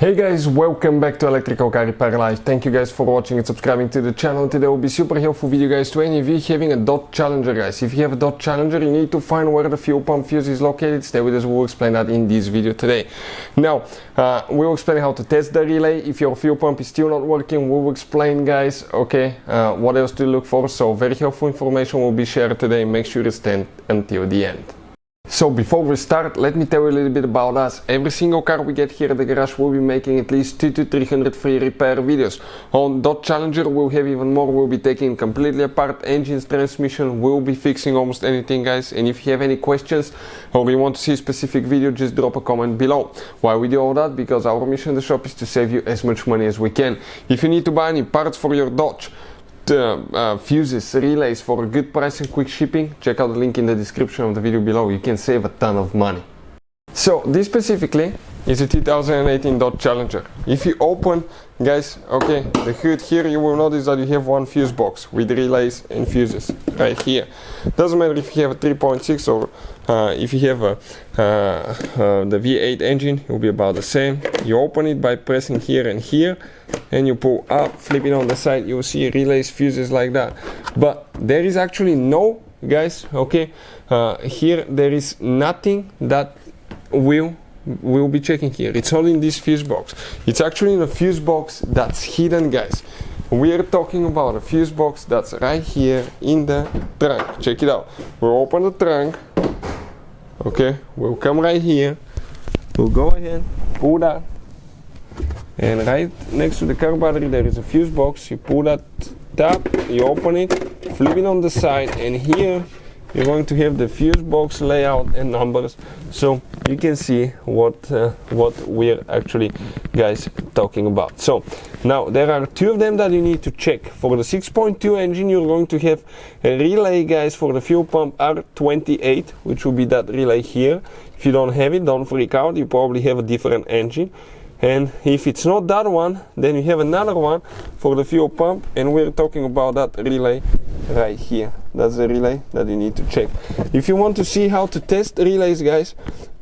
Hey guys, welcome back to Electrical Car Repair Live. Thank you guys for watching and subscribing to the channel. Today will be super helpful video guys to any of you having a Dodge Challenger guys. If you have a Dodge Challenger, you need to find where the fuel pump fuse is located. Stay with us, we'll explain that in this video today. Now, we'll explain how to test the relay. If your fuel pump is still not working, we'll explain guys, okay, what else to look for. So very helpful information will be shared today. Make sure to stay until the end. So before we start, let me tell you a little bit about us. Every single car we get here at the garage will be making at least 200 to 300 free repair videos. On Dodge Challenger we'll have even more. We'll be taking completely apart engines, transmission, we'll be fixing almost anything guys. And if you have any questions or you want to see a specific video, just drop a comment below. Why we do all that? Because our mission in the shop is to save you as much money as we can. If you need to buy any parts for your Dodge, fuses, relays for a good price and quick shipping, check out the link in the description of the video below. You can save a ton of money. So this specifically is a 2018 Dodge Challenger. If you open guys, okay, the hood here, you will notice that you have one fuse box with relays and fuses right here. Doesn't matter if you have a 3.6 or if you have the V8 engine, it will be about the same. You open it by pressing here and here, and you pull up, flip it on the side, you will see relays, fuses like that. But there is actually no, guys, okay, here there is nothing that we'll be checking here. It's all in this fuse box. It's actually in a fuse box that's hidden guys. We are talking about a fuse box that's right here in the trunk. Check it out. We'll open the trunk, okay, we'll come right here, we'll go ahead, pull that, and right next to the car battery there is a fuse box. You pull that tab, you open it, flip it on the side, and here you're going to have the fuse box layout and numbers, so you can see what we're actually guys talking about. So now there are two of them that you need to check. For the 6.2 engine you're going to have a relay guys for the fuel pump R28, which will be that relay here. If you don't have it, don't freak out, you probably have a different engine. And if it's not that one, then you have another one for the fuel pump, and we're talking about that relay right here. That's the relay that you need to check. If you want to see how to test relays guys,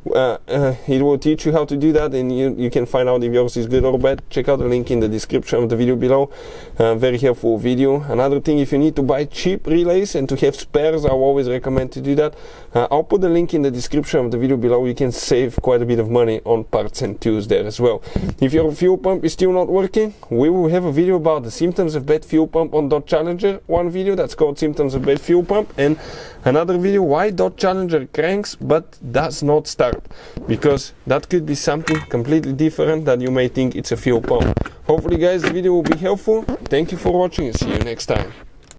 it will teach you how to do that, and you can find out if yours is good or bad. Check out the link in the description of the video below. Very helpful video. Another thing, if you need to buy cheap relays and to have spares, I always recommend to do that. I'll put the link in the description of the video below. You can save quite a bit of money on parts and tools there as well. If your fuel pump is still not working, we will have a video about the symptoms of bad fuel pump on Dodge Challenger. One video that's called symptoms of bad fuel pump, and another video why Dodge Challenger cranks but does not start, because that could be something completely different that you may think it's a fuel pump. Hopefully guys the video will be helpful. Thank you for watching and see you next time.